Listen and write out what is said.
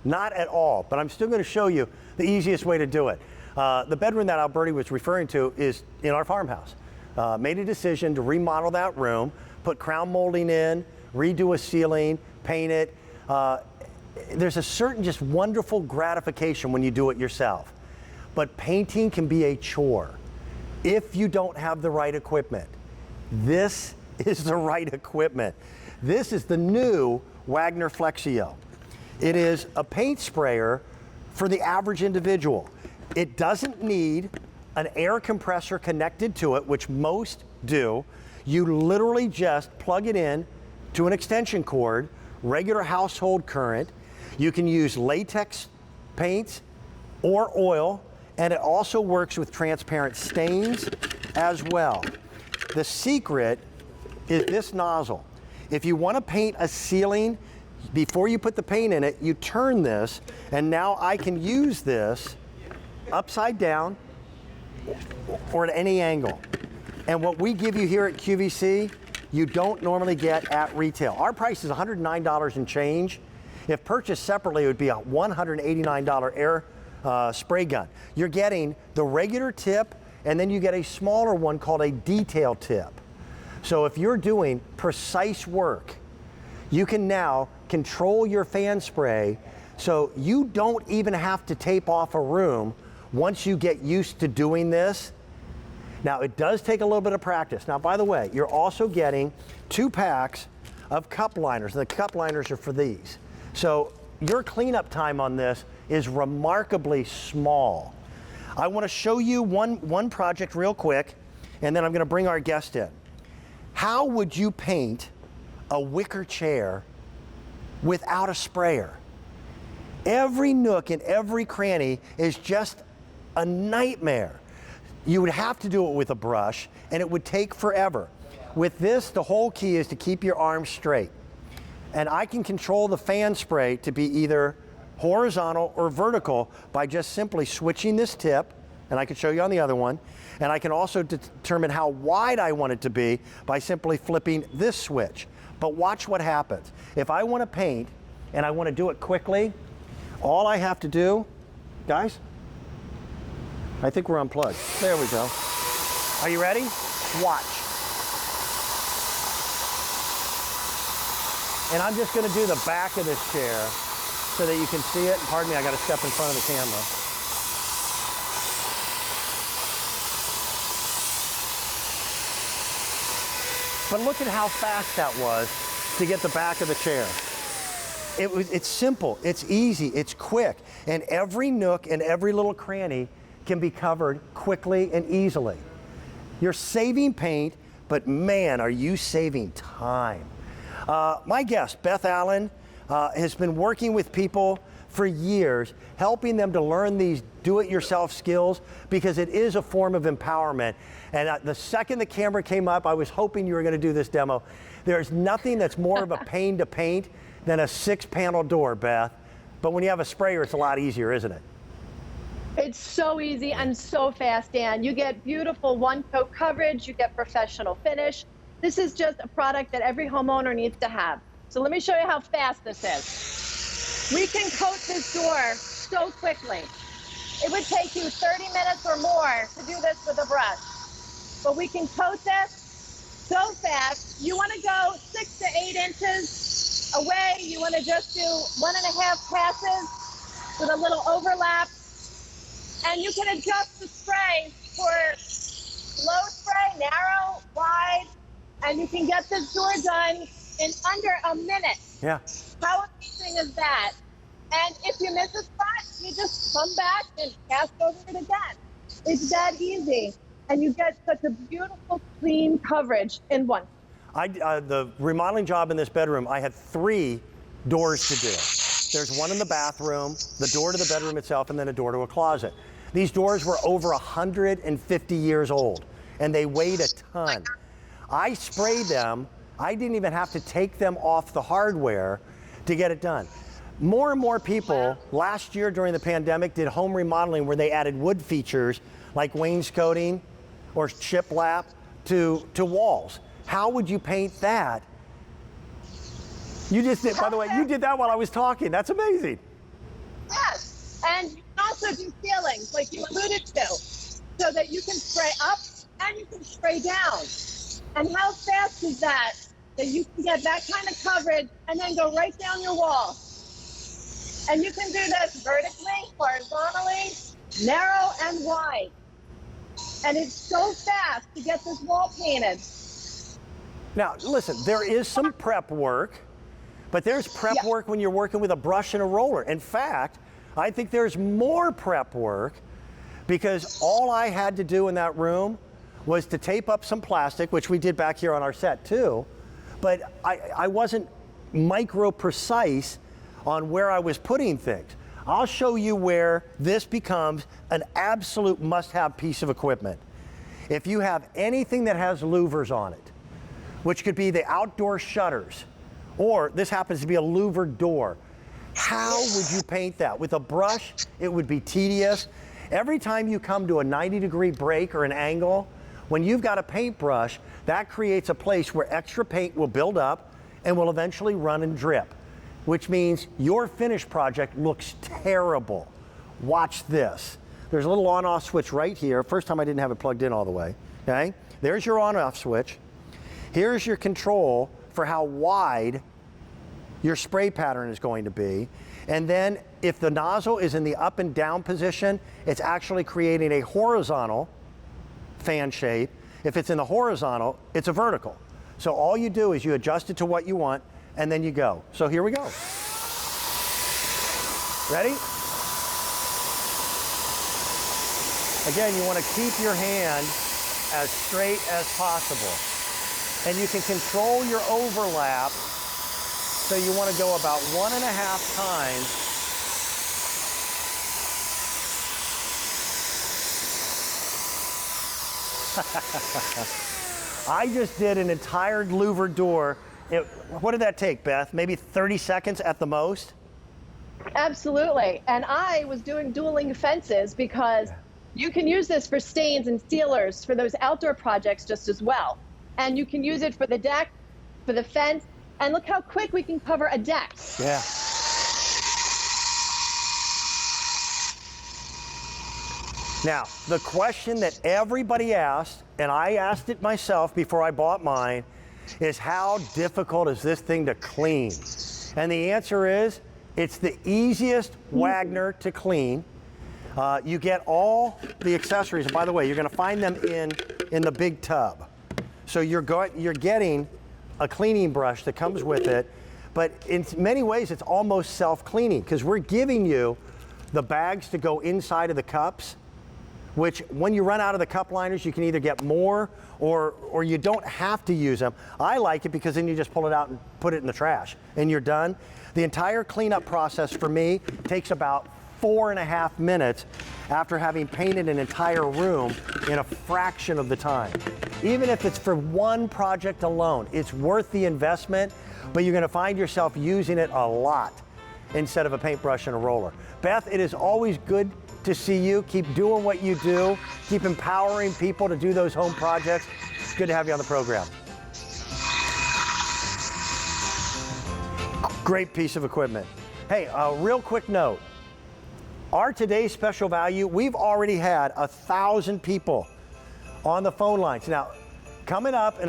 Not at all, but I'm still going to show you the easiest way to do it. The bedroom that Alberti was referring to is in our farmhouse. Made a decision to remodel that room, put crown molding in, redo a ceiling, paint it. There's a certain just wonderful gratification when you do it yourself. But painting can be a chore if you don't have the right equipment. This is the right equipment. This is the new Wagner Flexio. It is a paint sprayer for the average individual. It doesn't need an air compressor connected to it, which most do. You literally just plug it in to an extension cord, regular household current. You can use latex paints or oil, and it also works with transparent stains as well. The secret is this nozzle. If you want to paint a ceiling, before you put the paint in it, you turn this, and now I can use this upside down or at any angle. And what we give you here at QVC, you don't normally get at retail. Our price is $109 and change. If purchased separately, it would be a $189 air spray gun. You're getting the regular tip, and then you get a smaller one called a detail tip. So if you're doing precise work, you can now control your fan spray so you don't even have to tape off a room once you get used to doing this. Now, it does take a little bit of practice. Now, by the way, you're also getting 2 packs of cup liners. The cup liners are for these. So your cleanup time on this is remarkably small. I want to show you one project real quick, and then I'm going to bring our guest in. How would you paint a wicker chair without a sprayer? Every nook and every cranny is just a nightmare. You would have to do it with a brush, and it would take forever. With this, the whole key is to keep your arms straight. And I can control the fan spray to be either horizontal or vertical by just simply switching this tip, and I can show you on the other one. And I can also determine how wide I want it to be by simply flipping this switch. But watch what happens. If I want to paint and I want to do it quickly, all I have to do, guys, I think we're unplugged. There we go. Are you ready? Watch. And I'm just going to do the back of this chair so that you can see it. Pardon me, I got to step in front of the camera. But look at how fast that was to get the back of the chair. It's simple, it's easy, it's quick, and every nook and every little cranny can be covered quickly and easily. You're saving paint, but man, are you saving time. My guest, Beth Allen, has been working with people for years, helping them to learn these do-it-yourself skills because it is a form of empowerment. And the second the camera came up, I was hoping you were going to do this demo. There's nothing that's more of a pain to paint than a 6-panel door, Beth. But when you have a sprayer, it's a lot easier, isn't it? It's so easy and so fast, Dan. You get beautiful one-coat coverage, you get professional finish. This is just a product that every homeowner needs to have. So let me show you how fast this is. We can coat this door so quickly. It would take you 30 minutes or more to do this with a brush. But we can coat this so fast. You want to go 6 to 8 inches away. You want to just do 1.5 passes with a little overlap. And you can adjust the spray for low spray, narrow, wide, and you can get this door done in under a minute. Yeah. How amazing is that? And if you miss a spot, you just come back and cast over it again. It's that easy. And you get such a beautiful, clean coverage in one. The remodeling job in this bedroom, I had 3 doors to do. There's one in the bathroom, the door to the bedroom itself, and then a door to a closet. These doors were over 150 years old, and they weighed a ton. I sprayed them. I didn't even have to take them off the hardware to get it done. More and more people last year during the pandemic did home remodeling where they added wood features like wainscoting or shiplap to walls. How would you paint that? You just did, by the way, you did that while I was talking. That's amazing. also do ceilings, like you alluded to, so that you can spray up and you can spray down. And how fast is that you can get that kind of coverage and then go right down your wall? And you can do this vertically, horizontally, narrow and wide. And it's so fast to get this wall painted. Now, listen, there is some prep work, but there's prep work when you're working with a brush and a roller. In fact, I think there's more prep work because all I had to do in that room was to tape up some plastic, which we did back here on our set too, but I wasn't micro precise on where I was putting things. I'll show you where this becomes an absolute must-have piece of equipment. If you have anything that has louvers on it, which could be the outdoor shutters, or this happens to be a louvered door, how would you paint that? With a brush, it would be tedious. Every time you come to a 90-degree break or an angle, when you've got a paintbrush, that creates a place where extra paint will build up and will eventually run and drip, which means your finished project looks terrible. Watch this. There's a little on-off switch right here. First time I didn't have it plugged in all the way, okay? There's your on-off switch. Here's your control for how wide your spray pattern is going to be. And then if the nozzle is in the up and down position, it's actually creating a horizontal fan shape. If it's in the horizontal, it's a vertical. So all you do is you adjust it to what you want, and then you go. So here we go. Ready? Again, you want to keep your hand as straight as possible. And you can control your overlap. So you want to go about 1.5 times. I just did an entire louvered door. What did that take, Beth? Maybe 30 seconds at the most? Absolutely. And I was doing dueling fences because you can use this for stains and sealers for those outdoor projects just as well. And you can use it for the deck, for the fence, and look how quick we can cover a deck. Yeah. Now, the question that everybody asked, and I asked it myself before I bought mine, is how difficult is this thing to clean? And the answer is, it's the easiest Wagner to clean. You get all the accessories, and by the way, you're going to find them in the big tub. So you're getting a cleaning brush that comes with it, but in many ways it's almost self-cleaning because we're giving you the bags to go inside of the cups, which when you run out of the cup liners, you can either get more or you don't have to use them. I like it because then you just pull it out and put it in the trash and you're done. The entire cleanup process for me takes about 4.5 minutes after having painted an entire room in a fraction of the time. Even if it's for one project alone, it's worth the investment, but you're gonna find yourself using it a lot instead of a paintbrush and a roller. Beth, it is always good to see you. Keep doing what you do. Keep empowering people to do those home projects. It's good to have you on the program. Great piece of equipment. Hey, a real quick note. Our today's special value, we've already had 1,000 people on the phone lines. Now, coming up in